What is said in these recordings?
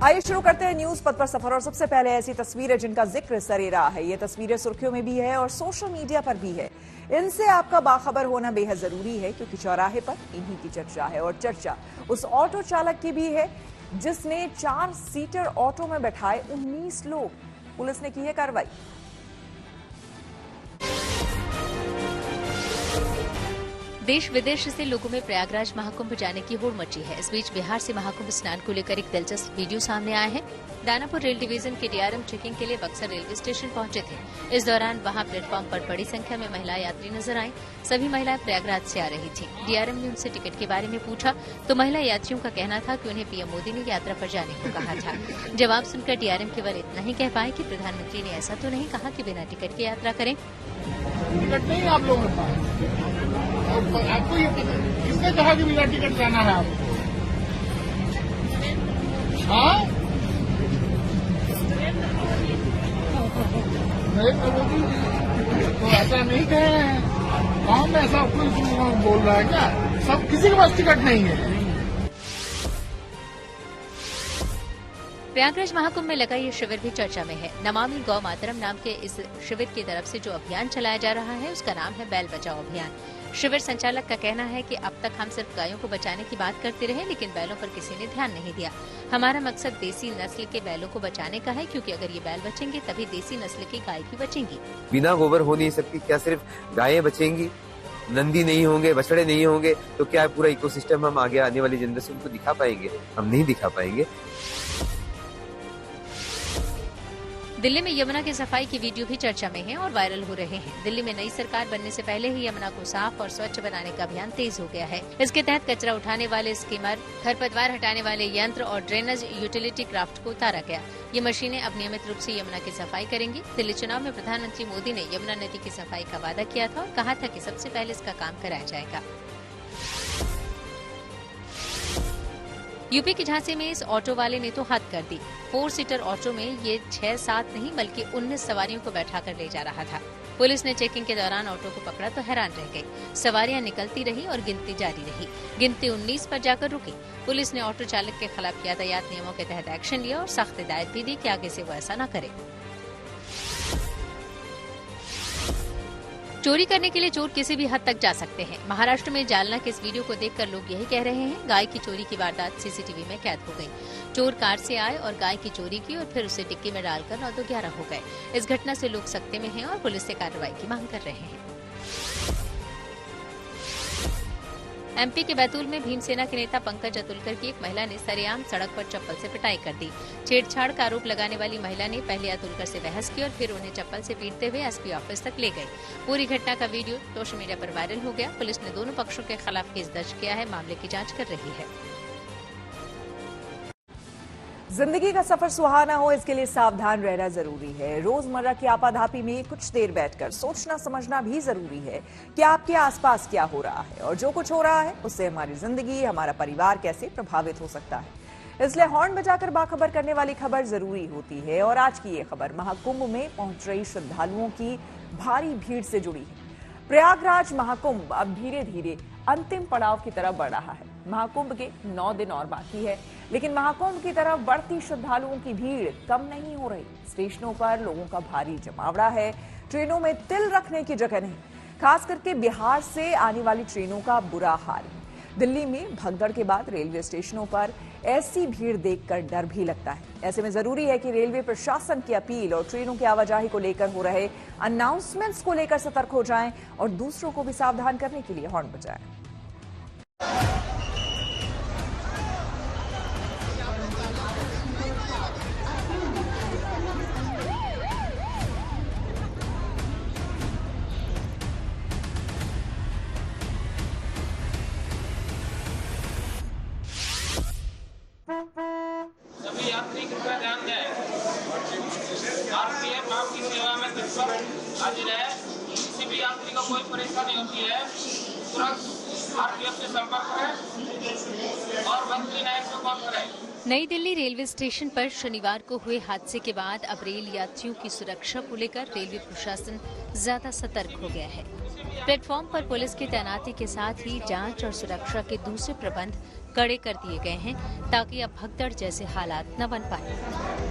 आइए शुरू करते हैं न्यूज पथ पर सफर और सबसे पहले ऐसी तस्वीरें जिनका जिक्र सरेरा है। ये तस्वीरें सुर्खियों में भी है और सोशल मीडिया पर भी है। इनसे आपका बाखबर होना बेहद जरूरी है क्योंकि चौराहे पर इन्हीं की चर्चा है और चर्चा उस ऑटो चालक की भी है जिसने 4 सीटर ऑटो में बैठाए 19 लोग। पुलिस ने की है कार्रवाई। देश विदेश से लोगों में प्रयागराज महाकुंभ जाने की होड़ मची है। इस बीच बिहार से महाकुंभ स्नान को लेकर एक दिलचस्प वीडियो सामने आया है। दानापुर रेल डिवीजन के डीआरएम चेकिंग के लिए बक्सर रेलवे स्टेशन पहुंचे थे। इस दौरान वहां प्लेटफॉर्म पर बड़ी संख्या में महिला यात्री नजर आईं। सभी महिलाएं प्रयागराज से आ रही थीं। डीआरएम ने उनसे टिकट के बारे में पूछा तो महिला यात्रियों का कहना था कि उन्हें पीएम मोदी ने यात्रा पर जाने को कहा था। जवाब सुनकर डीआरएम केवल इतना ही कह पाए कि प्रधानमंत्री ने ऐसा तो नहीं कहा कि बिना टिकट के यात्रा करें। टिकट नहीं आप लोगों के पास, आपको ये पता किसने कहा कि बिना टिकट जाना है आपको? हाँ, नरेंद्र मोदी तो ऐसा नहीं कहे हैं। गाँव में ऐसा कोई बोल रहा है क्या? सब किसी के पास टिकट नहीं है। प्रयागराज महाकुंभ में लगा ये शिविर भी चर्चा में है। नमामि गौ मातरम नाम के इस शिविर की तरफ से जो अभियान चलाया जा रहा है उसका नाम है बैल बचाओ अभियान। शिविर संचालक का कहना है कि अब तक हम सिर्फ गायों को बचाने की बात करते रहे लेकिन बैलों पर किसी ने ध्यान नहीं दिया। हमारा मकसद देसी नस्ल के बैलों को बचाने का है क्योंकि अगर ये बैल बचेंगे तभी देसी नस्ल की गाय भी बचेंगी। बिना गोबर हो नहीं सकती। क्या सिर्फ गायें बचेंगी, नंदी नहीं होंगे, बछड़े नहीं होंगे तो क्या पूरा इकोसिस्टम हम आगे आने वाली जनरेशन को दिखा पाएंगे? हम नहीं दिखा पाएंगे। दिल्ली में यमुना की सफाई की वीडियो भी चर्चा में है और वायरल हो रहे हैं। दिल्ली में नई सरकार बनने से पहले ही यमुना को साफ और स्वच्छ बनाने का अभियान तेज हो गया है। इसके तहत कचरा उठाने वाले स्कीमर, खरपतवार हटाने वाले यंत्र और ड्रेनेज यूटिलिटी क्राफ्ट को उतारा गया। ये मशीनें अब नियमित रूप से यमुना की सफाई करेंगी। दिल्ली चुनाव में प्रधानमंत्री मोदी ने यमुना नदी की सफाई का वादा किया था और कहा था कि सबसे पहले इसका काम कराया जाएगा। यूपी के झांसी में इस ऑटो वाले ने तो हद कर दी। 4 सीटर ऑटो में ये 6-7 नहीं बल्कि 19 सवारियों को बैठाकर ले जा रहा था। पुलिस ने चेकिंग के दौरान ऑटो को पकड़ा तो हैरान रह गई। सवारियां निकलती रही और गिनती जारी रही। गिनती 19 पर जाकर रुकी। पुलिस ने ऑटो चालक के खिलाफ यातायात नियमों के तहत एक्शन लिया और सख्त हिदायत भी दी कि आगे से वो ऐसा न करे। चोरी करने के लिए चोर किसी भी हद तक जा सकते हैं। महाराष्ट्र में जालना के इस वीडियो को देखकर लोग यही कह रहे हैं। गाय की चोरी की वारदात सीसीटीवी में कैद हो गई। चोर कार से आए और गाय की चोरी की और फिर उसे टिक्की में डालकर 9-11 हो गए। इस घटना से लोग सख्ते में हैं और पुलिस से कार्रवाई की मांग कर रहे हैं। एमपी के बैतूल में भीमसेना के नेता पंकज अतुलकर की एक महिला ने सरेआम सड़क पर चप्पल से पिटाई कर दी। छेड़छाड़ का आरोप लगाने वाली महिला ने पहले अतुलकर से बहस की और फिर उन्हें चप्पल से पीटते हुए एसपी ऑफिस तक ले गई। पूरी घटना का वीडियो सोशल मीडिया पर वायरल हो गया। पुलिस ने दोनों पक्षों के खिलाफ केस दर्ज किया है। मामले की जांच कर रही है। जिंदगी का सफर सुहाना हो इसके लिए सावधान रहना जरूरी है। रोजमर्रा की आपाधापी में कुछ देर बैठकर सोचना समझना भी जरूरी है कि आपके आसपास क्या हो रहा है और जो कुछ हो रहा है उससे हमारी जिंदगी, हमारा परिवार कैसे प्रभावित हो सकता है। इसलिए हॉर्न बजाकर बाखबर करने वाली खबर जरूरी होती है। और आज की ये खबर महाकुंभ में पहुंच रही श्रद्धालुओं की भारी भीड़ से जुड़ी है। प्रयागराज महाकुंभ अब धीरे धीरे अंतिम पड़ाव की तरफ बढ़ रहा है। महाकुंभ के 9 दिन और बाकी है लेकिन महाकुंभ की तरफ बढ़ती श्रद्धालुओं की भीड़ कम नहीं हो रही। स्टेशनों पर लोगों का भारी जमावड़ा है। ट्रेनों में तिल रखने की जगह नहीं। खास करके बिहार से आने वाली ट्रेनों का बुरा हाल है। दिल्ली में भगदड़ के बाद रेलवे स्टेशनों पर ऐसी भीड़ देखकर डर भी लगता है। ऐसे में जरूरी है कि रेलवे प्रशासन की अपील और ट्रेनों की आवाजाही को लेकर हो रहे अनाउंसमेंट्स को लेकर सतर्क हो जाएं और दूसरों को भी सावधान करने के लिए हॉर्न बजाएं। सभी यात्री कृपया ध्यान दें। आरपीएफ आपकी सेवा में तत्पर हाजिर है। किसी भी यात्री को कोई परेशानी होती है तुरंत आरपीएफ से संपर्क करें और 139 को कॉल करें। नई दिल्ली रेलवे स्टेशन पर शनिवार को हुए हादसे के बाद अब रेल यात्रियों की सुरक्षा को लेकर रेलवे प्रशासन ज्यादा सतर्क हो गया है। प्लेटफॉर्म पर पुलिस की तैनाती के साथ ही जांच और सुरक्षा के दूसरे प्रबंध कड़े कर दिए गए हैं ताकि अब भगदड़ जैसे हालात न बन पाए।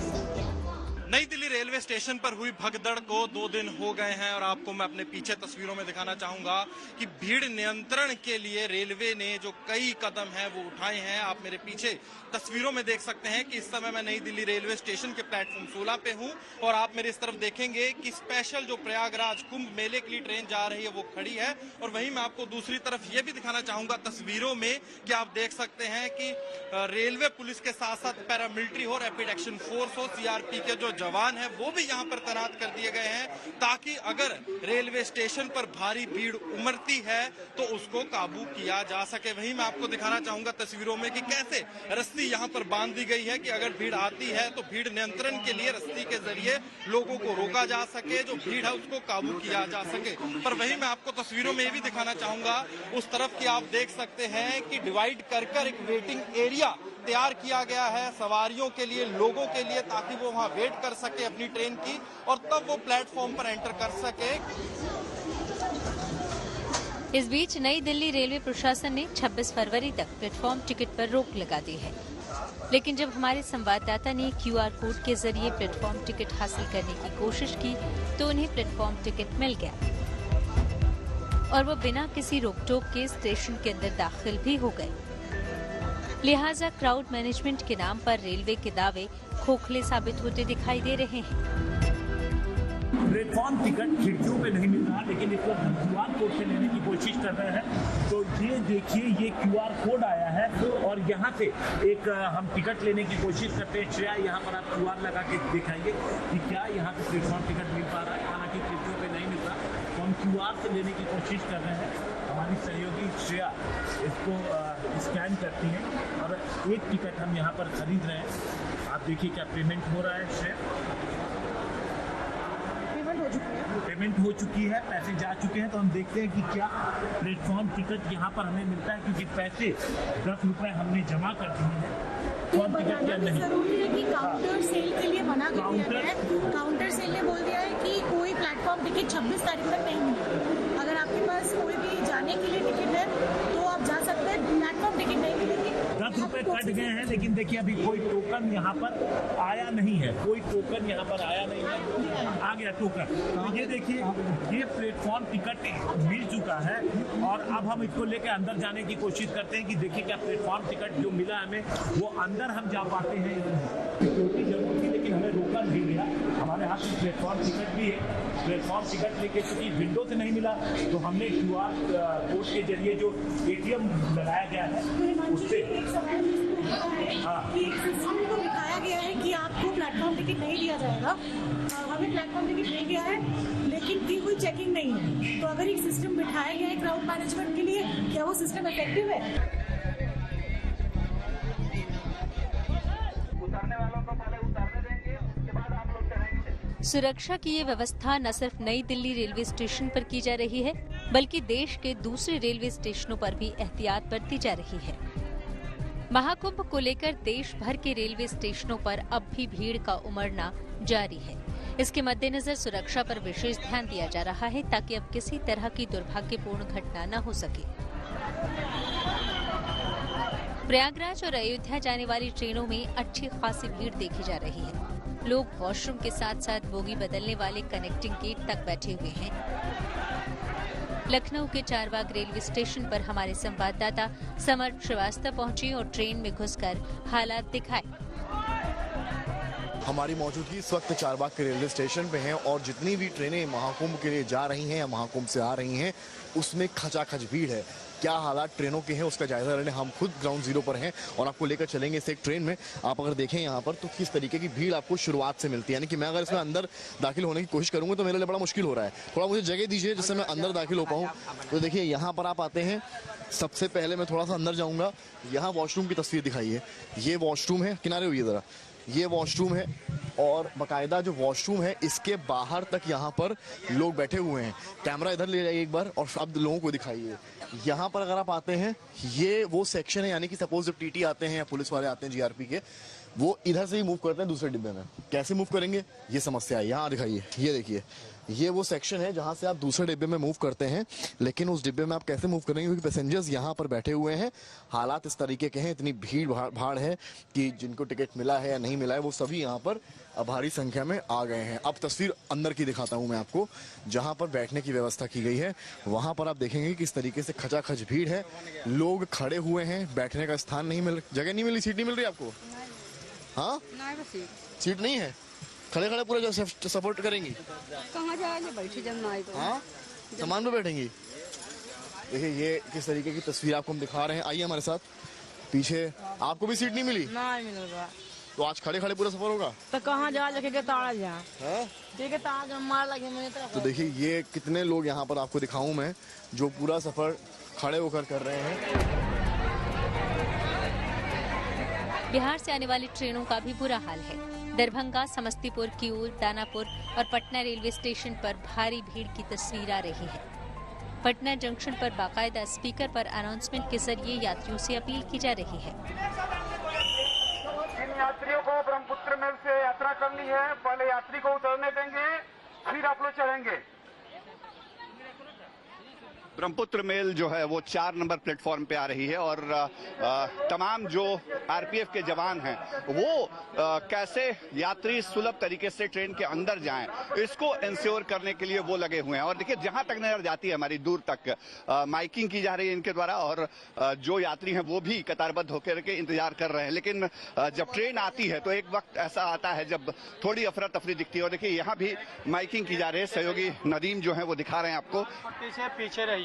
नई दिल्ली रेलवे स्टेशन पर हुई भगदड़ को 2 दिन हो गए हैं और आपको मैं अपने पीछे तस्वीरों में दिखाना चाहूंगा कि भीड़ नियंत्रण के लिए रेलवे ने जो कई कदम हैं वो उठाए हैं। आप मेरे पीछे तस्वीरों में देख सकते हैं कि इस समय मैं नई दिल्ली रेलवे स्टेशन के प्लेटफॉर्म 16 पे हूं और आप मेरी इस तरफ देखेंगे कि स्पेशल जो प्रयागराज कुंभ मेले के लिए ट्रेन जा रही है वो खड़ी है। और वहीं मैं आपको दूसरी तरफ ये भी दिखाना चाहूंगा तस्वीरों में कि आप देख सकते हैं कि रेलवे पुलिस के साथ साथ पैरामिलिट्री हो, रैपिड एक्शन फोर्स हो, सीआरपी के जो जवान है वो भी यहाँ पर तैनात कर दिए गए हैं ताकि अगर रेलवे स्टेशन पर भारी भीड़ उमड़ती है तो उसको काबू किया जा सके। वहीं मैं आपको दिखाना चाहूंगा तस्वीरों में कि कैसे रस्सी यहाँ पर बांध दी गई है कि अगर भीड़ आती है तो भीड़ नियंत्रण के लिए रस्सी के जरिए लोगों को रोका जा सके, जो भीड़ है उसको काबू किया जा सके। पर वहीं मैं आपको तस्वीरों में ये भी दिखाना चाहूंगा उस तरफ की आप देख सकते हैं कि डिवाइड कर एक वेटिंग एरिया तैयार किया गया है सवारियों के लिए, लोगों के लिए, ताकि वो वहां वेट कर सके अपनी ट्रेन की और तब वो प्लेटफॉर्म पर एंटर कर सके। इस बीच नई दिल्ली रेलवे प्रशासन ने 26 फरवरी तक प्लेटफॉर्म टिकट पर रोक लगा दी है, लेकिन जब हमारे संवाददाता ने QR कोड के जरिए प्लेटफॉर्म टिकट हासिल करने की कोशिश की तो उन्हें प्लेटफॉर्म टिकट मिल गया और वो बिना किसी रोक टोक के स्टेशन के अंदर दाखिल भी हो गए। लिहाजा क्राउड मैनेजमेंट के नाम पर रेलवे के दावे खोखले साबित होते दिखाई दे रहे हैं। प्लेटफॉर्म टिकट खिड़कियों पे नहीं मिल रहा, लेकिन इस वक्त हम QR कोड से लेने की कोशिश कर रहे हैं। तो ये देखिए, ये QR कोड आया है और यहाँ से एक हम टिकट लेने की कोशिश करते हैं। श्रेया, यहाँ पर आप QR लगा के दिखाइए कि क्या यहाँ पे प्लेटफॉर्म टिकट मिल पा रहा है। हालांकि खिड़कियों पे नहीं मिल रहा, तो हम QR से लेने की कोशिश कर रहे हैं। हमारी सहयोगी श्रेया इसको स्कैन करती है और एक टिकट हम यहाँ पर खरीद रहे हैं। आप देखिए क्या पेमेंट हो रहा है। श्रेया, पेमेंट हो चुकी है, पैसे जा चुके हैं। तो हम देखते हैं कि क्या प्लेटफॉर्म टिकट यहाँ पर हमें मिलता है, क्योंकि पैसे 10 रुपए हमने जमा कर दिए हैं। टिकट क्या नहीं जरूरी है कि काउंटर सेल के लिए मना कर दिया गया है। काउंटर सेल ने बोल दिया है कि कोई प्लेटफॉर्म टिकट 26 तारीख तक नहीं मिलेगी। अगर आपके पास कोई भी जाने के लिए टिकट है तो आप जा सकते हैं, प्लेटफॉर्म टिकट नहीं मिलेगी। 10 रुपए कट गए हैं, लेकिन देखिए अभी कोई टोकन यहाँ पर आया नहीं है। कोई टोकन यहाँ पर आया नहीं है। आ गया टोकन। तो ये देखिए, ये प्लेटफॉर्म टिकट मिल चुका है और अब हम इसको लेकर अंदर जाने की कोशिश करते हैं कि देखिए क्या प्लेटफॉर्म टिकट जो मिला हमें वो अंदर हम जा पाते हैं। सिक्योरिटी जरूर थी, लेकिन हमें रोका नहीं गया। हमारे हाथ में प्लेटफॉर्म टिकट भी है। प्लेटफॉर्म टिकट लेके चूंकि विंडो से नहीं मिला तो हमने QR कोड के जरिए जो ATM लगाया गया है उससे हमको दिखाया गया है कि आपको प्लेटफॉर्म टिकट नहीं दिया जाएगा। हमें प्लेटफॉर्म टिकट मिल गया है, लेकिन की कोई चेकिंग नहीं है। तो अगर एक सिस्टम बिठाया गया है क्राउड मैनेजमेंट के लिए, क्या वो सिस्टम इफेक्टिव है? सुरक्षा की ये व्यवस्था न सिर्फ नई दिल्ली रेलवे स्टेशन पर की जा रही है, बल्कि देश के दूसरे रेलवे स्टेशनों पर भी एहतियात बरती जा रही है। महाकुंभ को लेकर देश भर के रेलवे स्टेशनों पर अब भी भीड़ का उमड़ना जारी है। इसके मद्देनजर सुरक्षा पर विशेष ध्यान दिया जा रहा है ताकि अब किसी तरह की दुर्भाग्यपूर्ण घटना न हो सके। प्रयागराज और अयोध्या जाने वाली ट्रेनों में अच्छी खासी भीड़ देखी जा रही है। लोग वॉशरूम के साथ साथ बोगी बदलने वाले कनेक्टिंग गेट तक बैठे हुए हैं। लखनऊ के चारबाग रेलवे स्टेशन पर हमारे संवाददाता समर श्रीवास्तव पहुंचे और ट्रेन में घुसकर हालात दिखाए। हमारी मौजूदगी इस वक्त चारबाग के रेलवे स्टेशन पे है और जितनी भी ट्रेनें महाकुंभ के लिए जा रही हैं या महाकुंभ से आ रही हैं उसमें खचाखच भीड़ है। क्या हालात ट्रेनों के हैं उसका जायजा लेने हम खुद ग्राउंड जीरो पर हैं और आपको लेकर चलेंगे इस एक ट्रेन में। आप अगर देखें यहाँ पर तो किस तरीके की भीड़ आपको शुरुआत से मिलती है, यानी कि मैं अगर इसमें अंदर दाखिल होने की कोशिश करूंगा तो मेरे लिए बड़ा मुश्किल हो रहा है। थोड़ा मुझे जगह दीजिए जिससे मैं अंदर दाखिल हो पाऊँ। तो देखिए यहाँ पर आप आते हैं, सबसे पहले मैं थोड़ा सा अंदर जाऊँगा। यहाँ वॉशरूम की तस्वीर दिखाई है, ये वॉशरूम है, किनारे हुई ज़रा, ये वॉशरूम है और बाकायदा जो वॉशरूम है इसके बाहर तक यहाँ पर लोग बैठे हुए हैं। कैमरा इधर ले जाइए एक बार और अब लोगों को दिखाइए। यहाँ पर अगर आप आते हैं, ये वो सेक्शन है, यानी कि सपोज जब TT आते हैं या पुलिस वाले आते हैं GRP के, वो इधर से ही मूव करते हैं दूसरे डिब्बे में। कैसे मूव करेंगे ये समस्या है। यहाँ दिखाइए, ये देखिए, ये वो सेक्शन है जहां से आप दूसरे डिब्बे में मूव करते हैं, लेकिन उस डिब्बे में आप कैसे मूव करेंगे क्योंकि पैसेंजर्स यहाँ पर बैठे हुए हैं। हालात इस तरीके के हैं, इतनी भीड़ भाड़ है कि जिनको टिकट मिला है या नहीं मिला है वो सभी यहाँ पर भारी संख्या में आ गए हैं। अब तस्वीर अंदर की दिखाता हूँ मैं आपको, जहां पर बैठने की व्यवस्था की गई है वहां पर आप देखेंगे कि इस तरीके से खचाखच भीड़ है, लोग खड़े हुए हैं, बैठने का स्थान नहीं मिल, जगह नहीं मिली, सीट नहीं मिल रही आपको। हाँ, सीट नहीं है, खड़े खड़े पूरा सपोर्ट करेंगी, कहाँ जाएंगे, बैठे जब ना आए। हाँ, सामान पे बैठेंगी। देखिए ये किस तरीके की तस्वीर आपको हम दिखा रहे हैं। आइए हमारे साथ पीछे। आपको भी सीट नहीं मिली? नहीं मिल रहा। तो आज खड़े खड़े पूरा सफर होगा? तो कहाँ जा लगे ताड़ा जा, ठीक है, ताड़ा मार लगे मेरे तरफ। तो देखिए ये कितने लोग यहाँ पर आपको दिखाऊं मैं जो पूरा सफर खड़े होकर कर रहे हैं। बिहार से आने वाली ट्रेनों का भी बुरा हाल है। दरभंगा, समस्तीपुर, किऊल, दानापुर और पटना रेलवे स्टेशन पर भारी भीड़ की तस्वीर आ रही है। पटना जंक्शन पर बाकायदा स्पीकर पर अनाउंसमेंट के जरिए यात्रियों से अपील की जा रही है। जिन यात्रियों को ब्रह्मपुत्र मेल से यात्रा करनी है, पहले यात्री को उतरने देंगे, फिर आप लोग चढ़ेंगे। ब्रह्मपुत्र मेल जो है वो 4 नंबर प्लेटफॉर्म पे आ रही है और तमाम जो आरपीएफ के जवान हैं वो कैसे यात्री सुलभ तरीके से ट्रेन के अंदर जाएं, इसको इंश्योर करने के लिए वो लगे हुए हैं। और देखिए जहां तक नजर जाती है हमारी दूर तक माइकिंग की जा रही है इनके द्वारा और जो यात्री हैं वो भी कतारबद्ध होकर के इंतजार कर रहे हैं। लेकिन जब ट्रेन आती है तो एक वक्त ऐसा आता है जब थोड़ी अफरा तफरी दिखती है और देखिए यहाँ भी माइकिंग की जा रही है। सहयोगी नदीम जो है वो दिखा रहे हैं आपको। पीछे रहिए,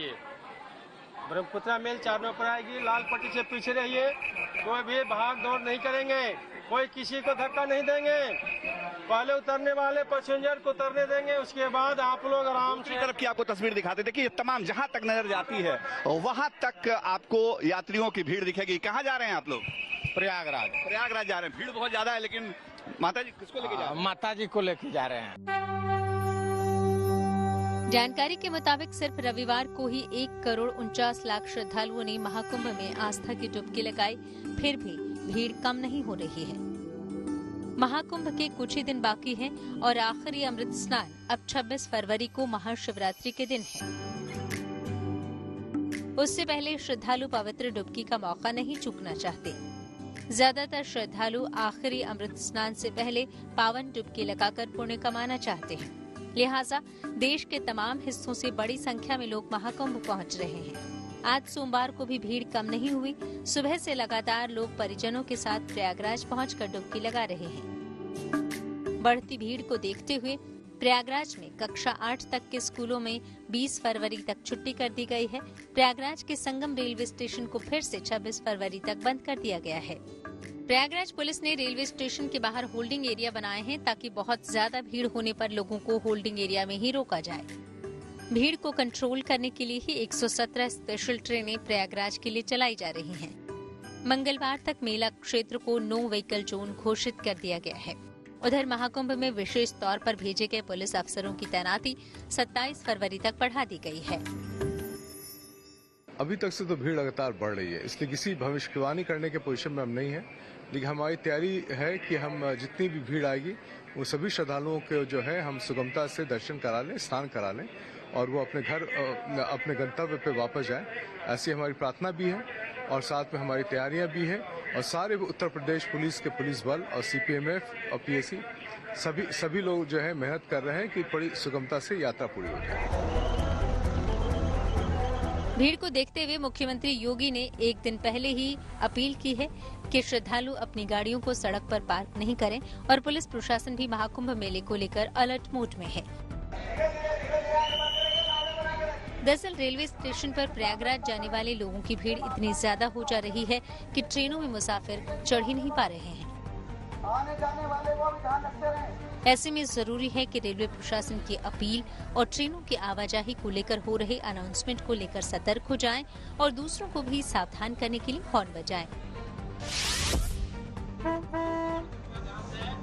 ब्रह्मपुत्र मेल 4 नंबर पर आएगी, लाल पट्टी से पीछे रहिए, कोई भी भाग दौड़ नहीं करेंगे, कोई किसी को धक्का नहीं देंगे, पहले उतरने वाले पैसेंजर को उतरने देंगे, उसके बाद आप लोग आराम से। तरफ की आपको तस्वीर दिखाते, देखिए तमाम जहां तक नजर जाती है वहां तक आपको यात्रियों की भीड़ दिखेगी। कहाँ जा रहे हैं आप लोग? प्रयागराज जा रहे हैं। भीड़ बहुत ज्यादा है, लेकिन माता जी किसको लेके जा रहे हैं? माता जी को लेके जा रहे हैं। जानकारी के मुताबिक सिर्फ रविवार को ही 1,49,00,000 श्रद्धालुओं ने महाकुंभ में आस्था की डुबकी लगाई, फिर भी भीड़ कम नहीं हो रही है। महाकुंभ के कुछ ही दिन बाकी हैं और आखिरी अमृत स्नान अब 26 फरवरी को महाशिवरात्रि के दिन है। उससे पहले श्रद्धालु पवित्र डुबकी का मौका नहीं चूकना चाहते। ज्यादातर श्रद्धालु आखिरी अमृत स्नान से पहले पावन डुबकी लगाकर पुण्य कमाना चाहते हैं। लिहाजा देश के तमाम हिस्सों से बड़ी संख्या में लोग महाकुंभ पहुंच रहे हैं। आज सोमवार को भी भीड़ कम नहीं हुई। सुबह से लगातार लोग परिजनों के साथ प्रयागराज पहुंचकर डुबकी लगा रहे हैं। बढ़ती भीड़ को देखते हुए प्रयागराज में कक्षा 8 तक के स्कूलों में 20 फरवरी तक छुट्टी कर दी गई है। प्रयागराज के संगम रेलवे स्टेशन को फिर से 26 फरवरी तक बंद कर दिया गया है। प्रयागराज पुलिस ने रेलवे स्टेशन के बाहर होल्डिंग एरिया बनाए हैं ताकि बहुत ज्यादा भीड़ होने पर लोगों को होल्डिंग एरिया में ही रोका जाए। भीड़ को कंट्रोल करने के लिए ही 117 स्पेशल ट्रेनें प्रयागराज के लिए चलाई जा रही हैं। मंगलवार तक मेला क्षेत्र को नो व्हीकल जोन घोषित कर दिया गया है। उधर महाकुंभ में विशेष तौर पर भेजे गए पुलिस अफसरों की तैनाती 27 फरवरी तक बढ़ा दी गई है। अभी तक से तो भीड़ लगातार बढ़ रही है, इसलिए किसी भविष्यवाणी करने के पोजीशन में हम नहीं है, लेकिन हमारी तैयारी है कि हम जितनी भी भीड़ आएगी वो सभी श्रद्धालुओं को जो है हम सुगमता से दर्शन करा लें, स्नान करा लें और वो अपने घर अपने गंतव्य पे वापस जाएं। ऐसी हमारी प्रार्थना भी है और साथ में हमारी तैयारियां भी है और सारे उत्तर प्रदेश पुलिस के पुलिस बल और सीपीएमएफ और पीएसी सभी लोग जो है मेहनत कर रहे हैं कि बड़ी सुगमता से यात्रा पूरी हो जाए। भीड़ को देखते हुए मुख्यमंत्री योगी ने एक दिन पहले ही अपील की है कि श्रद्धालु अपनी गाड़ियों को सड़क पर पार्क नहीं करें और पुलिस प्रशासन भी महाकुंभ मेले को लेकर अलर्ट मोड में है। दरअसल रेलवे स्टेशन पर प्रयागराज जाने वाले लोगों की भीड़ इतनी ज्यादा हो जा रही है कि ट्रेनों में मुसाफिर चढ़ ही नहीं पा रहे हैं। आने जाने वाले वो भी ध्यान रखते रहें। ऐसे में जरूरी है कि रेलवे प्रशासन की अपील और ट्रेनों की आवाजाही को लेकर हो रहे अनाउंसमेंट को लेकर सतर्क हो जाएं और दूसरों को भी सावधान करने के लिए हॉर्न बजाएं।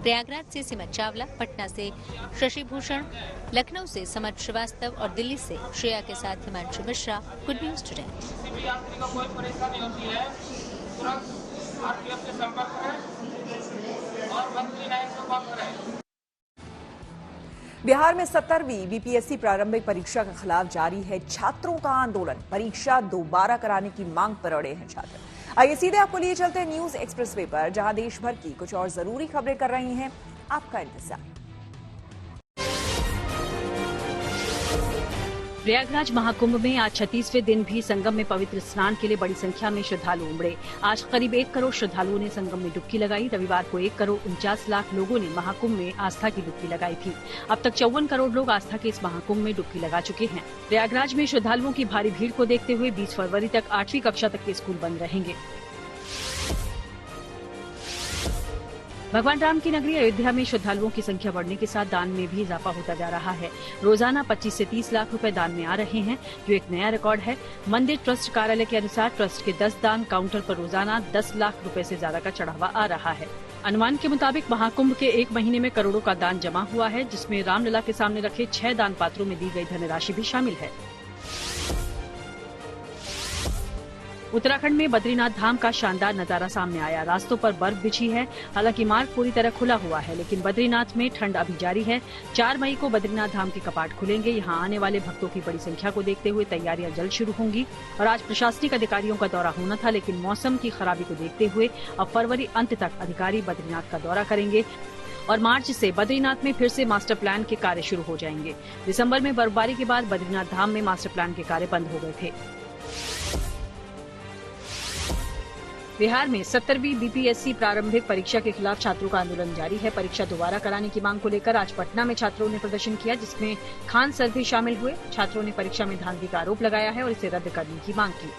प्रयागराज से सिमत चावला, पटना से शशि भूषण, लखनऊ से समर श्रीवास्तव और दिल्ली से श्रेया के साथ Himanshu Mishra, good news today. किसी भी यात्री को कोई परेशानी होती है तुरंत आरपीएफ से संपर्क करें। बिहार में 17वीं बीपीएससी प्रारंभिक परीक्षा के खिलाफ जारी है छात्रों का आंदोलन। परीक्षा दोबारा कराने की मांग पर अड़े हैं छात्र। आइए सीधे आपको लिए चलते हैं न्यूज एक्सप्रेसवे पर, जहां देश भर की कुछ और जरूरी खबरें कर रही हैं आपका इंतजार। प्रयागराज महाकुंभ में आज 36वें दिन भी संगम में पवित्र स्नान के लिए बड़ी संख्या में श्रद्धालु उमड़े। आज करीब 1 करोड़ श्रद्धालुओं ने संगम में डुबकी लगाई। रविवार को 1 करोड़ 49 लाख लोगों ने महाकुंभ में आस्था की डुबकी लगाई थी। अब तक 54 करोड़ लोग आस्था के इस महाकुंभ में डुबकी लगा चुके हैं। प्रयागराज में श्रद्धालुओं की भारी भीड़ को देखते हुए 20 फरवरी तक 8वीं कक्षा तक के स्कूल बंद रहेंगे। भगवान राम की नगरी अयोध्या में श्रद्धालुओं की संख्या बढ़ने के साथ दान में भी इजाफा होता जा रहा है। रोजाना 25 से 30 लाख रुपए दान में आ रहे हैं, जो एक नया रिकॉर्ड है। मंदिर ट्रस्ट कार्यालय के अनुसार ट्रस्ट के 10 दान काउंटर पर रोजाना 10 लाख रुपए से ज्यादा का चढ़ावा आ रहा है। अनुमान के मुताबिक महाकुंभ के 1 महीने में करोड़ों का दान जमा हुआ है, जिसमें रामलला के सामने रखे 6 दान पात्रों में दी गई धनराशि भी शामिल है। उत्तराखंड में बद्रीनाथ धाम का शानदार नजारा सामने आया। रास्तों पर बर्फ बिछी है। हालांकि मार्ग पूरी तरह खुला हुआ है, लेकिन बद्रीनाथ में ठंड अभी जारी है। 4 मई को बद्रीनाथ धाम के कपाट खुलेंगे। यहां आने वाले भक्तों की बड़ी संख्या को देखते हुए तैयारियां जल्द शुरू होंगी। और आज प्रशासनिक अधिकारियों का दौरा होना था, लेकिन मौसम की खराबी को देखते हुए अब फरवरी अंत तक अधिकारी बद्रीनाथ का दौरा करेंगे और मार्च से बद्रीनाथ में फिर से मास्टर प्लान के कार्य शुरू हो जाएंगे। दिसंबर में बर्फबारी के बाद बद्रीनाथ धाम में मास्टर प्लान के कार्य बंद हो गए थे। बिहार में 17वीं बीपीएससी प्रारंभिक परीक्षा के खिलाफ छात्रों का आंदोलन जारी है। परीक्षा दोबारा कराने की मांग को लेकर आज पटना में छात्रों ने प्रदर्शन किया, जिसमें खान सर भी शामिल हुए। छात्रों ने परीक्षा में धांधली का आरोप लगाया है और इसे रद्द करने की मांग की।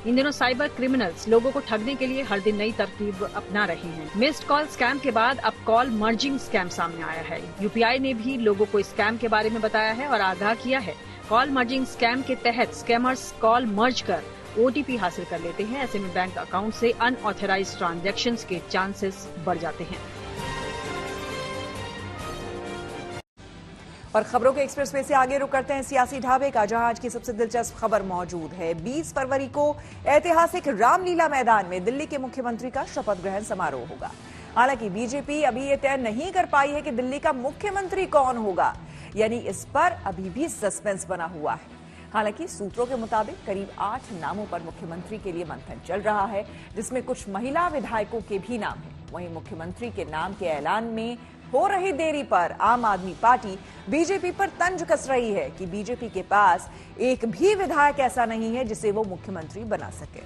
इन दिनों साइबर क्रिमिनल्स लोगों को ठगने के लिए हर दिन नई तरकीब अपना रहे हैं। मिस्ड कॉल स्कैम के बाद अब कॉल मर्जिंग स्कैम सामने आया है। यूपीआई ने भी लोगों को इस स्कैम के बारे में बताया है और आगाह किया है। कॉल मर्जिंग स्कैम के तहत स्कैमर्स कॉल मर्ज कर ओटीपी हासिल कर लेते हैं। ऐसे में बैंक अकाउंट से अनऑथराइज्ड ट्रांजैक्शंस के चांसेस बढ़ जाते हैं। और खबरों के एक्सप्रेसवे से आगे रुक करते हैं सियासी ढाबे का, जहां आज की सबसे दिलचस्प खबर मौजूद है। 20 फरवरी को ऐतिहासिक रामलीला मैदान में दिल्ली के मुख्यमंत्री का शपथ ग्रहण समारोह होगा। हालांकि बीजेपी अभी ये तय नहीं कर पाई है कि दिल्ली का मुख्यमंत्री कौन होगा, यानी इस पर अभी भी सस्पेंस बना हुआ है। हालांकि सूत्रों के मुताबिक करीब 8 नामों पर मुख्यमंत्री के लिए मंथन चल रहा है, जिसमें कुछ महिला विधायकों के भी नाम हैं। वहीं मुख्यमंत्री के नाम के ऐलान में हो रही देरी पर आम आदमी पार्टी बीजेपी पर तंज कस रही है कि बीजेपी के पास एक भी विधायक ऐसा नहीं है जिसे वो मुख्यमंत्री बना सके।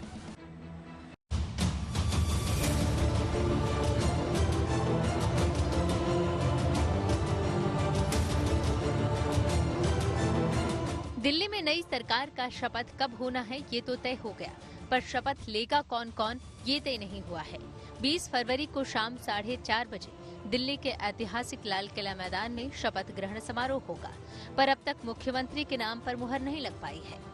दिल्ली में नई सरकार का शपथ कब होना है ये तो तय हो गया, पर शपथ लेगा कौन कौन ये तय नहीं हुआ है। 20 फरवरी को शाम 4:30 बजे दिल्ली के ऐतिहासिक लाल किला मैदान में शपथ ग्रहण समारोह होगा, पर अब तक मुख्यमंत्री के नाम पर मुहर नहीं लग पाई है।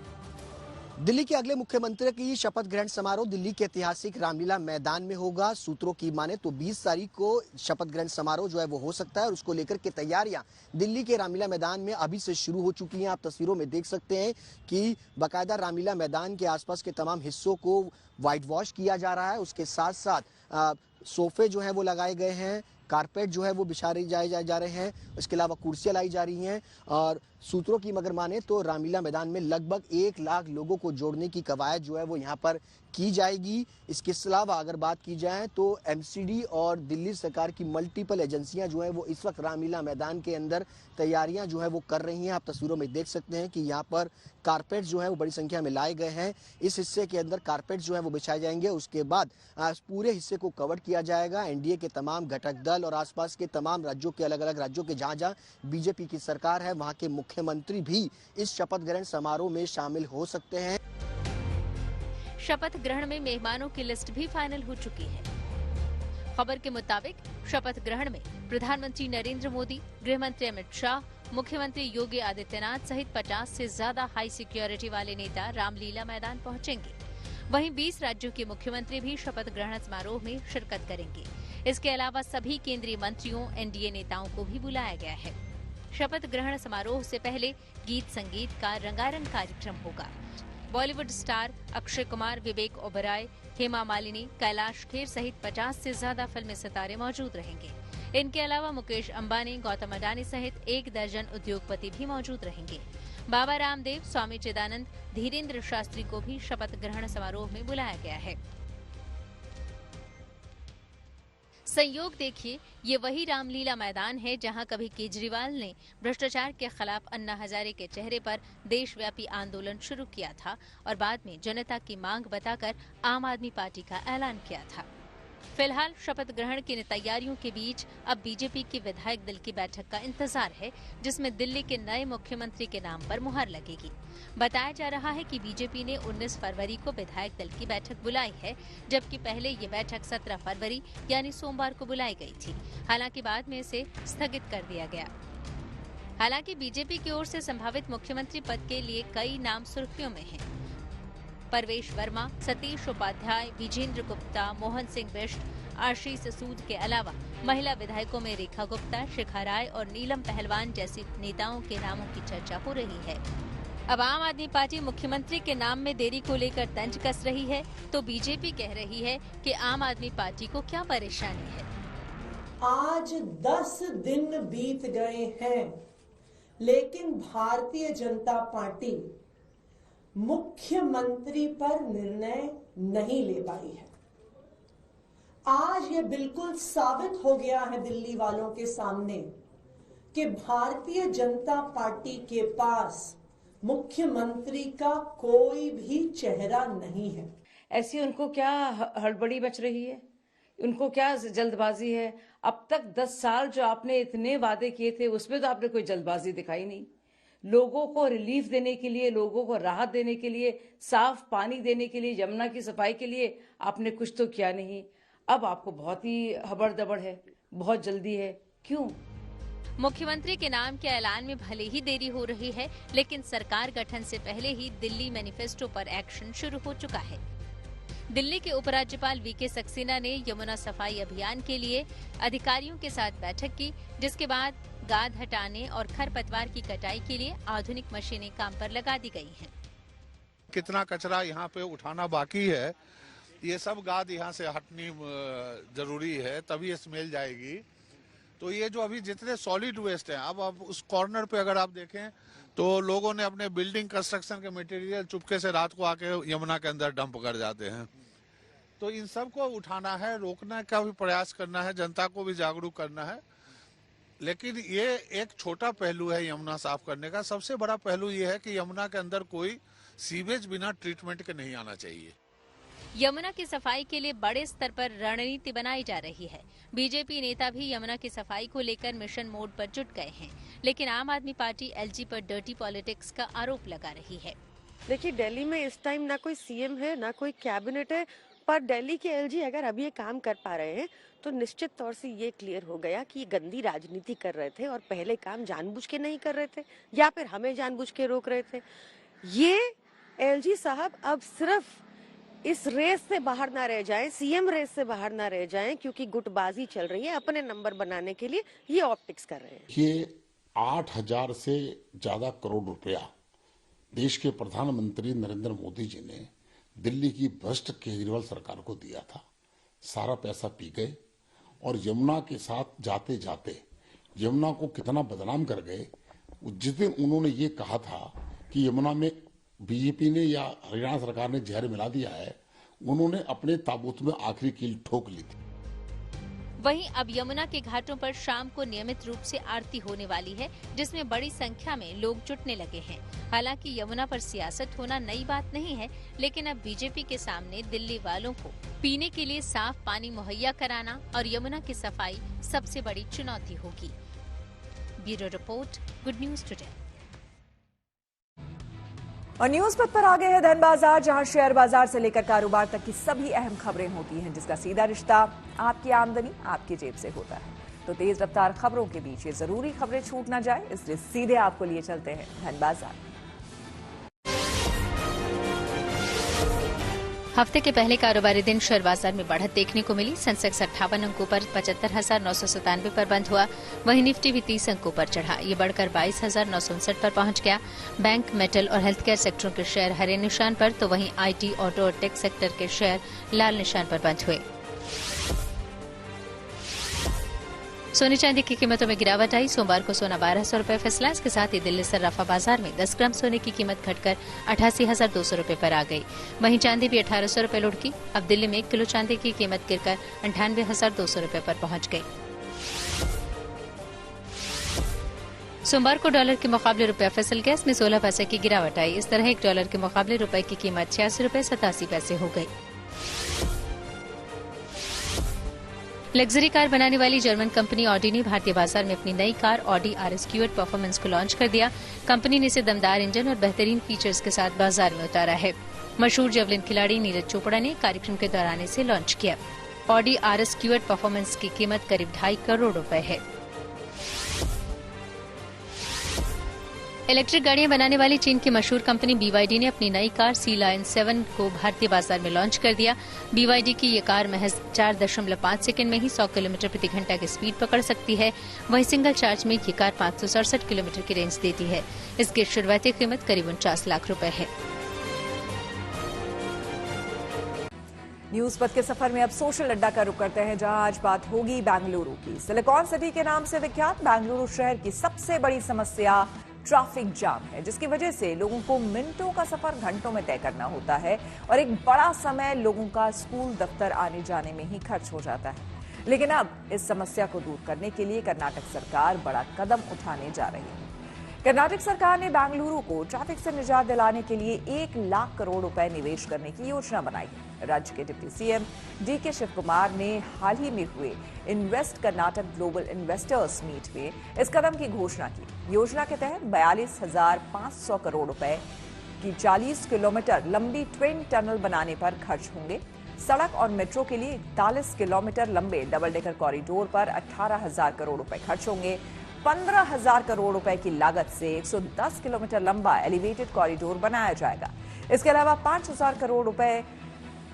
दिल्ली के अगले मुख्यमंत्री की शपथ ग्रहण समारोह दिल्ली के ऐतिहासिक रामलीला मैदान में होगा। सूत्रों की माने तो 20 तारीख को शपथ ग्रहण समारोह जो है वो हो सकता है और उसको लेकर के तैयारियां दिल्ली के रामलीला मैदान में अभी से शुरू हो चुकी हैं। आप तस्वीरों में देख सकते हैं कि बाकायदा रामलीला मैदान के आसपास के तमाम हिस्सों को व्हाइट वॉश किया जा रहा है। उसके साथ साथ सोफे जो है वो लगाए गए हैं, कारपेट जो है वो बिछाए जा रहे हैं, इसके अलावा कुर्सियां लाई जा रही हैं। और सूत्रों की मगर माने तो रामलीला मैदान में लगभग 1 लाख लोगों को जोड़ने की कवायद जो है वो यहाँ पर की जाएगी। इसके अलावा अगर बात की जाए तो एमसीडी और दिल्ली सरकार की मल्टीपल एजेंसियां जो है वो इस वक्त रामलीला मैदान के अंदर तैयारियां जो है वो कर रही हैं। आप तस्वीरों में देख सकते हैं कि यहाँ पर कारपेट जो है वो बड़ी संख्या में लाए गए हैं। इस हिस्से के अंदर कारपेट जो है वो बिछाए जाएंगे। उसके बाद पूरे हिस्से को कवर किया जाएगा। एनडीए के तमाम घटक दल और आसपास के तमाम राज्यों के अलग अलग राज्यों के जहां बीजेपी की सरकार है वहां के मुख्यमंत्री भी इस शपथ ग्रहण समारोह में शामिल हो सकते हैं। शपथ ग्रहण में मेहमानों की लिस्ट भी फाइनल हो चुकी है। खबर के मुताबिक शपथ ग्रहण में प्रधानमंत्री नरेंद्र मोदी, गृहमंत्री अमित शाह, मुख्यमंत्री योगी आदित्यनाथ सहित 50 से ज्यादा हाई सिक्योरिटी वाले नेता रामलीला मैदान पहुंचेंगे। वहीं 20 राज्यों के मुख्यमंत्री भी शपथ ग्रहण समारोह में शिरकत करेंगे। इसके अलावा सभी केंद्रीय मंत्रियों, एनडीए नेताओं को भी बुलाया गया है। शपथ ग्रहण समारोह से पहले गीत संगीत का रंगारंग कार्यक्रम होगा। बॉलीवुड स्टार अक्षय कुमार, विवेक ओबेरॉय, हेमा मालिनी, कैलाश खेर सहित 50 से ज्यादा फिल्मी सितारे मौजूद रहेंगे। इनके अलावा मुकेश अंबानी, गौतम अडानी सहित 1 दर्जन उद्योगपति भी मौजूद रहेंगे। बाबा रामदेव, स्वामी चिदानंद, धीरेन्द्र शास्त्री को भी शपथ ग्रहण समारोह में बुलाया गया है। संयोग देखिए, ये वही रामलीला मैदान है जहां कभी केजरीवाल ने भ्रष्टाचार के खिलाफ अन्ना हजारे के चेहरे पर देशव्यापी आंदोलन शुरू किया था और बाद में जनता की मांग बताकर आम आदमी पार्टी का ऐलान किया था। फिलहाल शपथ ग्रहण की तैयारियों के बीच अब बीजेपी की विधायक दल की बैठक का इंतजार है, जिसमें दिल्ली के नए मुख्यमंत्री के नाम पर मुहर लगेगी। बताया जा रहा है कि बीजेपी ने 19 फरवरी को विधायक दल की बैठक बुलाई है, जबकि पहले ये बैठक 17 फरवरी यानी सोमवार को बुलाई गई थी। हालांकि बाद में इसे स्थगित कर दिया गया। हालांकि बीजेपी की ओर से संभावित मुख्यमंत्री पद के लिए कई नाम सुर्खियों में हैं। परवेश वर्मा, सतीश उपाध्याय, विजेंद्र गुप्ता, मोहन सिंह बिष्ट, आशीष सूद के अलावा महिला विधायकों में रेखा गुप्ता, शिखा राय और नीलम पहलवान जैसी नेताओं के नामों की चर्चा हो रही है। अब आम आदमी पार्टी मुख्यमंत्री के नाम में देरी को लेकर तंज कस रही है, तो बीजेपी कह रही है कि आम आदमी पार्टी को क्या परेशानी है। आज 10 दिन बीत गए हैं, लेकिन भारतीय जनता पार्टी मुख्यमंत्री पर निर्णय नहीं ले पाई है। आज ये बिल्कुल साबित हो गया है दिल्ली वालों के सामने कि भारतीय जनता पार्टी के पास मुख्यमंत्री का कोई भी चेहरा नहीं है। ऐसी उनको क्या हड़बड़ी मच रही है, उनको क्या जल्दबाजी है? अब तक 10 साल जो आपने इतने वादे किए थे उसमें तो आपने कोई जल्दबाजी दिखाई नहीं। लोगों को रिलीफ देने के लिए, लोगों को राहत देने के लिए, साफ पानी देने के लिए, यमुना की सफाई के लिए आपने कुछ तो किया नहीं। अब आपको बहुत ही हबड़-दबड़ है, बहुत जल्दी है। क्यों? मुख्यमंत्री के नाम के ऐलान में भले ही देरी हो रही है, लेकिन सरकार गठन से पहले ही दिल्ली मैनिफेस्टो पर एक्शन शुरू हो चुका है। दिल्ली के उपराज्यपाल वीके सक्सेना ने यमुना सफाई अभियान के लिए अधिकारियों के साथ बैठक की, जिसके बाद गाद हटाने और खरपतवार की कटाई के लिए आधुनिक मशीनें काम पर लगा दी गई हैं। कितना कचरा यहाँ पे उठाना बाकी है, ये सब गाद यहाँ से हटनी जरूरी है, तभी स्मेल जाएगी। तो ये जो अभी जितने सॉलिड वेस्ट हैं, अब उस कॉर्नर पे अगर आप देखें तो लोगों ने अपने बिल्डिंग कंस्ट्रक्शन के मटेरियल चुपके से रात को आके यमुना के अंदर डंप कर जाते हैं। तो इन सब को उठाना है, रोकने का भी प्रयास करना है, जनता को भी जागरूक करना है। लेकिन ये एक छोटा पहलू है यमुना साफ करने का। सबसे बड़ा पहलू ये है कि यमुना के अंदर कोई सीवेज बिना ट्रीटमेंट के नहीं आना चाहिए। यमुना की सफाई के लिए बड़े स्तर पर रणनीति बनाई जा रही है। बीजेपी नेता भी यमुना की सफाई को लेकर मिशन मोड पर जुट गए हैं, लेकिन आम आदमी पार्टी एलजी पर डर्टी पॉलिटिक्स का आरोप लगा रही है। देखिए, दिल्ली में इस टाइम ना कोई सीएम है, ना कोई कैबिनेट है, पर दिल्ली के एलजी अगर अभी ये काम कर पा रहे हैं तो निश्चित तौर से ये क्लियर हो गया कि ये गंदी राजनीति कर रहे थे और पहले काम जानबूझ के नहीं कर रहे थे या फिर हमें जानबूझ के रोक रहे थे। ये एलजी साहब अब सिर्फ इस रेस से बाहर ना रह जाएं, सीएम रेस से बाहर ना रह जाएं, क्योंकि गुटबाजी चल रही है, अपने नंबर बनाने के लिए ये ऑप्टिक्स कर रहे हैं। ये 8000 से ज्यादा करोड़ रुपया देश के प्रधानमंत्री नरेंद्र मोदी जी ने दिल्ली की भ्रष्ट केजरीवाल सरकार को दिया था। सारा पैसा पी गए और यमुना के साथ जाते जाते यमुना को कितना बदनाम कर गए। जिस दिन उन्होंने ये कहा था कि यमुना में बीजेपी ने या हरियाणा सरकार ने जहर मिला दिया है, उन्होंने अपने ताबूत में आखिरी कील ठोक ली थी। वहीं अब यमुना के घाटों पर शाम को नियमित रूप से आरती होने वाली है, जिसमें बड़ी संख्या में लोग जुटने लगे हैं। हालांकि यमुना पर सियासत होना नई बात नहीं है, लेकिन अब बीजेपी के सामने दिल्ली वालों को पीने के लिए साफ पानी मुहैया कराना और यमुना की सफाई सबसे बड़ी चुनौती होगी। Bureau report, good news today. और न्यूज पथ पर आ गए हैं धन बाजार, जहां शेयर बाजार से लेकर कारोबार तक की सभी अहम खबरें होती हैं, जिसका सीधा रिश्ता आपकी आमदनी आपकी जेब से होता है। तो तेज रफ्तार खबरों के बीच ये जरूरी खबरें छूट ना जाए, इसलिए सीधे आपको लिए चलते हैं धन बाजार। हफ्ते के पहले कारोबारी दिन शेयर बाजार में बढ़त देखने को मिली। सेंसेक्स 58 अंकों पर 75,997 पर बंद हुआ। वहीं निफ्टी भी 30 अंकों पर चढ़ा। ये बढ़कर 22,959 पर पहुंच गया। बैंक, मेटल और हेल्थ केयर सेक्टरों के शेयर हरे निशान पर, तो वहीं आईटी, ऑटो और टेक सेक्टर के शेयर लाल निशान पर बंद हुए। सोने चांदी की कीमतों में गिरावट आई। सोमवार को सोना 1,200 रुपए फिसला। इसके साथ ही दिल्ली सर्राफा बाजार में 10 ग्राम सोने की कीमत घटकर 88,200 रुपए पर आ गई। वहीं चांदी भी 1,800 रुपए लुढ़की। अब दिल्ली में 1 किलो चांदी की कीमत गिरकर 98,200 रुपए पर पहुंच गई। सोमवार को डॉलर के मुकाबले रुपया फिसल गया। इसमें 16 पैसे की गिरावट आई। इस तरह 1 डॉलर के मुकाबले रुपए की कीमत 86 रुपए 87 पैसे हो गई। लग्जरी कार बनाने वाली जर्मन कंपनी ऑडी ने भारतीय बाजार में अपनी नई car Audi RS Q8 performance को लॉन्च कर दिया। कंपनी ने इसे दमदार इंजन और बेहतरीन फीचर्स के साथ बाजार में उतारा है। मशहूर जेवलिन खिलाड़ी नीरज चोपड़ा ने कार्यक्रम के दौरान इसे लॉन्च किया। ऑडी RS Q8 परफॉर्मेंस की कीमत करीब 2.5 करोड़ रुपए है। इलेक्ट्रिक गाड़ियां बनाने वाली चीन की मशहूर कंपनी BYD ने अपनी नई कार सी लायन 7 को भारतीय बाजार में लॉन्च कर दिया। BYD की ये कार महज 4.5 सेकंड में ही 100 किलोमीटर प्रति घंटा की स्पीड पकड़ सकती है। वहीं सिंगल चार्ज में ये कार 567 किलोमीटर की रेंज देती है। इसकी शुरुआती कीमत करीब 49 लाख रुपए है। न्यूज पथ के सफर में अब सोशल अड्डा का रुख करते हैं, जहां आज बात होगी बेंगलुरु की। सिलिकॉन सिटी के नाम से विख्यात बेंगलुरु शहर की सबसे बड़ी समस्या ट्रैफिक जाम है, जिसकी वजह से लोगों को मिनटों का सफर घंटों में तय करना होता है और एक बड़ा समय लोगों का स्कूल दफ्तर आने जाने में ही खर्च हो जाता है। लेकिन अब इस समस्या को दूर करने के लिए कर्नाटक सरकार बड़ा कदम उठाने जा रही है। कर्नाटक सरकार ने बेंगलुरु को ट्रैफिक से निजात दिलाने के लिए 1 लाख करोड़ रुपए निवेश करने की योजना बनाई है। राज्य के deputy CM DK Shiv Kumar ने हाल ही में हुए invest Karnataka global investors meet में इस कदम की घोषणा की। योजना के तहत 42,500 करोड़ रुपए की 40 किलोमीटर लंबी ट्विन टनल बनाने पर खर्च होंगे। सड़क और मेट्रो के लिए 41 किलोमीटर लंबे डबल डेकर कॉरिडोर पर 18,000 करोड़ रुपए खर्च होंगे। 15,000 करोड़ रुपए की लागत से 110 किलोमीटर लंबा एलिवेटेड कॉरिडोर बनाया जाएगा। इसके अलावा 5,000 करोड़ रुपए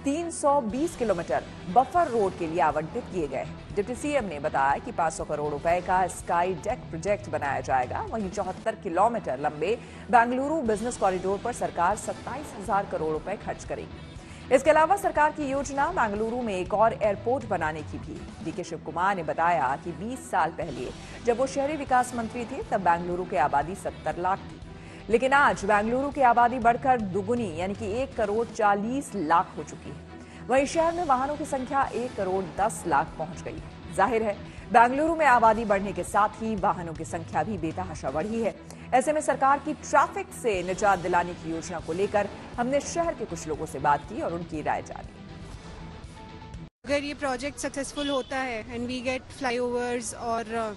320 किलोमीटर बफर रोड के लिए आवंटित किए गए हैं। डिप्टी सीएम ने बताया कि 500 करोड़ रुपए का स्काई डेक प्रोजेक्ट बनाया जाएगा। वहीं 74 किलोमीटर लंबे बेंगलुरु बिजनेस कॉरिडोर पर सरकार 27,000 करोड़ रुपए खर्च करेगी। इसके अलावा सरकार की योजना बेंगलुरु में एक और एयरपोर्ट बनाने की भी। DK शिव कुमार ने बताया कि 20 साल पहले जब वो शहरी विकास मंत्री थे तब बेंगलुरु की आबादी 70 लाख थी, लेकिन आज बेंगलुरु की आबादी बढ़कर दुगुनी यानी कि 1 करोड़ 40 लाख हो चुकी है। वहीं शहर में वाहनों की संख्या 1 करोड़ 10 लाख पहुंच गई है। जाहिर है बेंगलुरु में आबादी बढ़ने के साथ ही वाहनों की संख्या भी बेतहाशा बढ़ी है। ऐसे में सरकार की ट्रैफिक से निजात दिलाने की योजना को लेकर हमने शहर के कुछ लोगों से बात की और उनकी राय जानी। अगर ये प्रोजेक्ट सक्सेसफुल होता है एंड वी गेट फ्लाईओवर्स और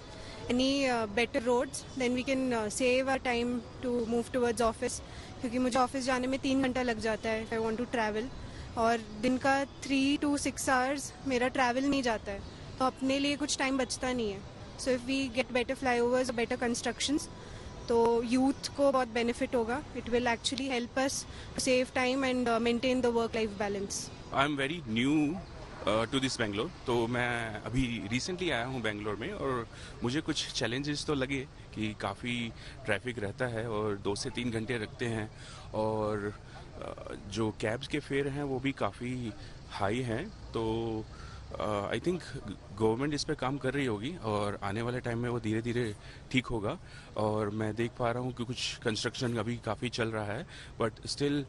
any better roads, then we can save our time to move towards office, क्योंकि मुझे ऑफिस जाने में 3 घंटा लग जाता है। आई वांट टू ट्रैवल और दिन का 3 to 6 आवर्स मेरा ट्रैवल नहीं जाता है, तो अपने लिए कुछ टाइम बचता नहीं है। So if we get better flyovers, better constructions, तो यूथ को बहुत बेनिफिट होगा। It will actually help us to save time and maintain the work life balance. I am very new to this Bangalore, तो मैं अभी रिसेंटली आया हूँ बेंगलोर में और मुझे कुछ चैलेंजेस तो लगे कि काफ़ी ट्रैफिक रहता है और 2 से 3 घंटे रखते हैं और जो कैब्स के फेयर हैं वो भी काफ़ी हाई हैं। तो आई थिंक गवर्नमेंट इस पे काम कर रही होगी और आने वाले टाइम में वो धीरे धीरे ठीक होगा। और मैं देख पा रहा हूँ कि कुछ कंस्ट्रक्शन अभी काफ़ी चल रहा है, बट स्टिल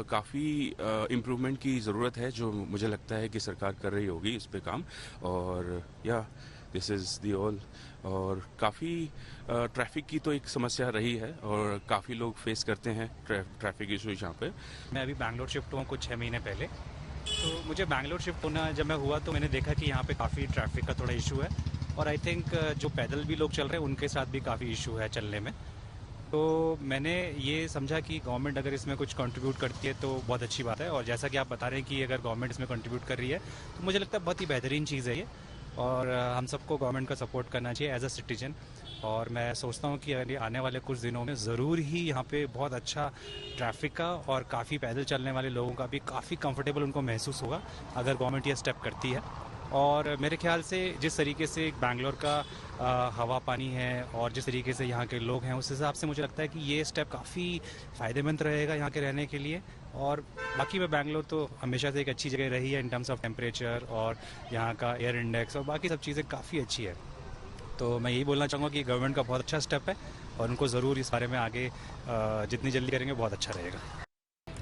काफ़ी इम्प्रूवमेंट की ज़रूरत है, जो मुझे लगता है कि सरकार कर रही होगी इस पे काम। और या दिस इज़ दी ऑल। और काफ़ी ट्रैफिक की तो एक समस्या रही है और काफ़ी लोग फेस करते हैं ट्रैफिक इशू यहाँ पे। मैं अभी बैंगलोर शिफ्ट हुआ कुछ 6 महीने पहले, तो मुझे बैंगलोर शिफ्ट होना जब मैं हुआ तो मैंने देखा कि यहाँ पे काफ़ी ट्रैफिक का थोड़ा इशू है और आई थिंक जो पैदल भी लोग चल रहे हैं उनके साथ भी काफ़ी इशू है चलने में। तो मैंने ये समझा कि गवर्नमेंट अगर इसमें कुछ कंट्रीब्यूट करती है तो बहुत अच्छी बात है। और जैसा कि आप बता रहे हैं कि अगर गवर्नमेंट इसमें कंट्रीब्यूट कर रही है तो मुझे लगता है बहुत ही बेहतरीन चीज़ है ये और हम सबको गवर्नमेंट का सपोर्ट करना चाहिए एज अ सिटीजन। और मैं सोचता हूँ कि आने वाले कुछ दिनों में ज़रूर ही यहाँ पे बहुत अच्छा ट्रैफिक का और काफ़ी पैदल चलने वाले लोगों का भी काफ़ी कंफर्टेबल उनको महसूस होगा अगर गवर्नमेंट ये स्टेप करती है। और मेरे ख्याल से जिस तरीके से बैंगलोर का हवा पानी है और जिस तरीके से यहाँ के लोग हैं, उस हिसाब से मुझे लगता है कि ये स्टेप काफ़ी फ़ायदेमंद रहेगा यहाँ के रहने के लिए। और बाकी में बैंगलोर तो हमेशा से एक अच्छी जगह रही है इन टर्म्स ऑफ टेम्परेचर और यहाँ का एयर इंडेक्स और बाकी सब चीज़ें काफ़ी अच्छी है। तो मैं यही बोलना चाहूँगा कि गवर्नमेंट का बहुत अच्छा स्टेप है और उनको ज़रूर इस बारे में आगे जितनी जल्दी करेंगे बहुत अच्छा रहेगा।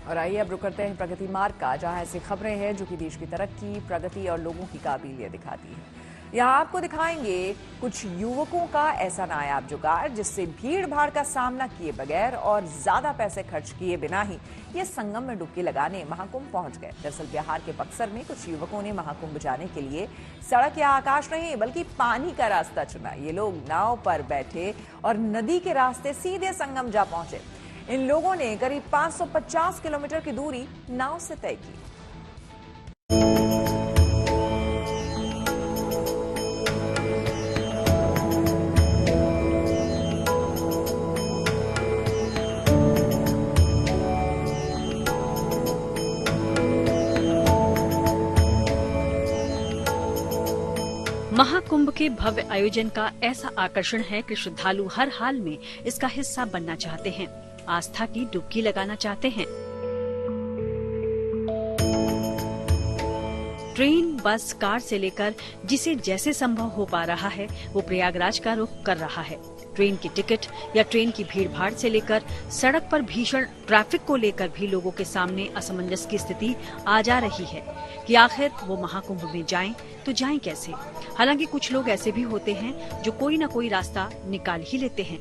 और आइए अब रुक करते हैं प्रगति मार्ग का, जहां ऐसी खबरें हैं जो कि देश की तरक्की, प्रगति और लोगों की काबिलियत दिखाती है। यहां आपको दिखाएंगे कुछ युवकों का ऐसा नायाब जुगाड़ जिससे भीड़ भाड़ का सामना किए बगैर और ज्यादा पैसे खर्च किए बिना ही ये संगम में डुबकी लगाने महाकुंभ पहुंच गए। दरअसल बिहार के बक्सर में कुछ युवकों ने महाकुंभ जाने के लिए सड़क या आकाश नहीं बल्कि पानी का रास्ता चुना। ये लोग नाव पर बैठे और नदी के रास्ते सीधे संगम जा पहुंचे। इन लोगों ने करीब 550 किलोमीटर की दूरी नाव से तय की। महाकुंभ के भव्य आयोजन का ऐसा आकर्षण है कि श्रद्धालु हर हाल में इसका हिस्सा बनना चाहते हैं, आस्था की डुबकी लगाना चाहते हैं। ट्रेन, बस, कार से लेकर जिसे जैसे संभव हो पा रहा है वो प्रयागराज का रुख कर रहा है। ट्रेन की टिकट या ट्रेन की भीड़ भाड़ से लेकर सड़क पर भीषण ट्रैफिक को लेकर भी लोगों के सामने असमंजस की स्थिति आ जा रही है कि आखिर वो महाकुंभ में जाएं तो जाएं कैसे। हालांकि कुछ लोग ऐसे भी होते हैं जो कोई न कोई रास्ता निकाल ही लेते हैं।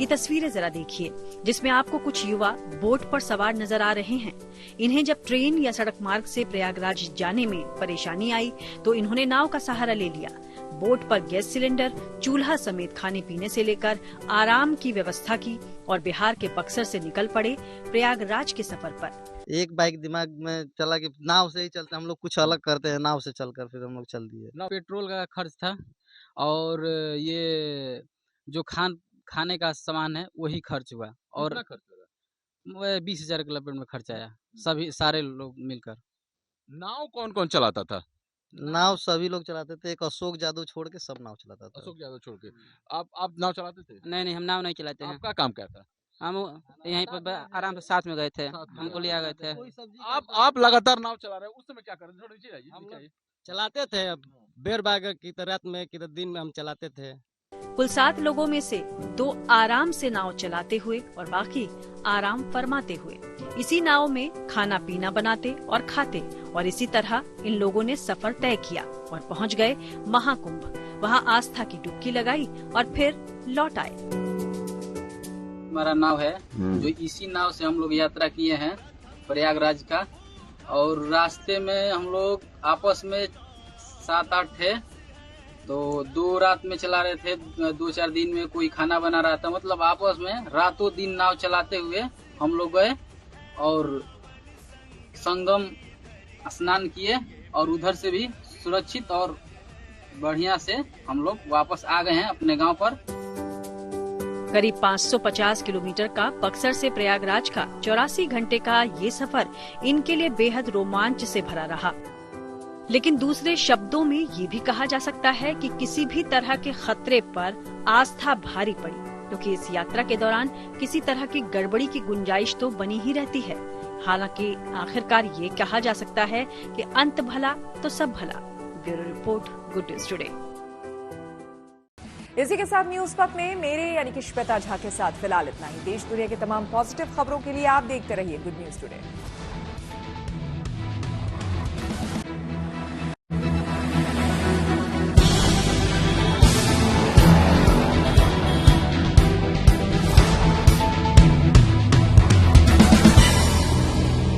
ये तस्वीरें जरा देखिए जिसमें आपको कुछ युवा बोट पर सवार नजर आ रहे हैं। इन्हें जब ट्रेन या सड़क मार्ग से प्रयागराज जाने में परेशानी आई तो इन्होंने नाव का सहारा ले लिया। बोट पर गैस सिलेंडर, चूल्हा समेत खाने पीने से लेकर आराम की व्यवस्था की और बिहार के बक्सर से निकल पड़े प्रयागराज के सफर पर। एक बाइक दिमाग में चला कि नाव से ही चलते, हम लोग कुछ अलग करते हैं, नाव से चलकर फिर हम लोग चल दिए। पेट्रोल का खर्च था और ये जो खाने का सामान है वही खर्च हुआ और 20,000 किलोमीटर में खर्च आया, सभी सारे लोग मिलकर। नाव कौन कौन चलाता था? नाव सभी लोग चलाते थे, एक अशोक यादव छोड़ के सब नाव चलाता था। अशोक यादव छोड़ के आप नाव चलाते थे? नहीं, हम नाव नहीं चलाते हैं। आपका काम क्या था? हम यहीं पर आराम से साथ में गए थे, हमको लिया गए थे। आप लगातार नाव चला रहे हैं, उस समय क्या कर रहे थे? चलाते थे, बेर बाग की रात में कि दिन में हम चलाते थे। कुल 7 लोगों में से 2 आराम से नाव चलाते हुए और बाकी आराम फरमाते हुए इसी नाव में खाना पीना बनाते और खाते और इसी तरह इन लोगों ने सफर तय किया और पहुंच गए महाकुंभ। वहां आस्था की डुबकी लगाई और फिर लौट आए। हमारा नाव है जो इसी नाव से हम लोग यात्रा किए हैं प्रयागराज का, और रास्ते में हम लोग आपस में 7-8 थे, तो 2 रात में चला रहे थे, 2-4 दिन में कोई खाना बना रहा था। मतलब आपस में रातों दिन नाव चलाते हुए हम लोग गए और संगम स्नान किए और उधर से भी सुरक्षित और बढ़िया से हम लोग वापस आ गए हैं अपने गांव पर। करीब 550 किलोमीटर का बक्सर से प्रयागराज का 84 घंटे का ये सफर इनके लिए बेहद रोमांच से भरा रहा। लेकिन दूसरे शब्दों में ये भी कहा जा सकता है कि किसी भी तरह के खतरे पर आस्था भारी पड़ी, क्योंकि इस यात्रा के दौरान किसी तरह की गड़बड़ी की गुंजाइश तो बनी ही रहती है। हालांकि आखिरकार ये कहा जा सकता है कि अंत भला तो सब भला। Bureau report, good news today. इसी के साथ न्यूज पक में मेरे यानी कि श्वेता झा के साथ फिलहाल इतना ही। देश दुनिया की तमाम पॉजिटिव खबरों के लिए आप देखते रहिए गुड न्यूज टुडे।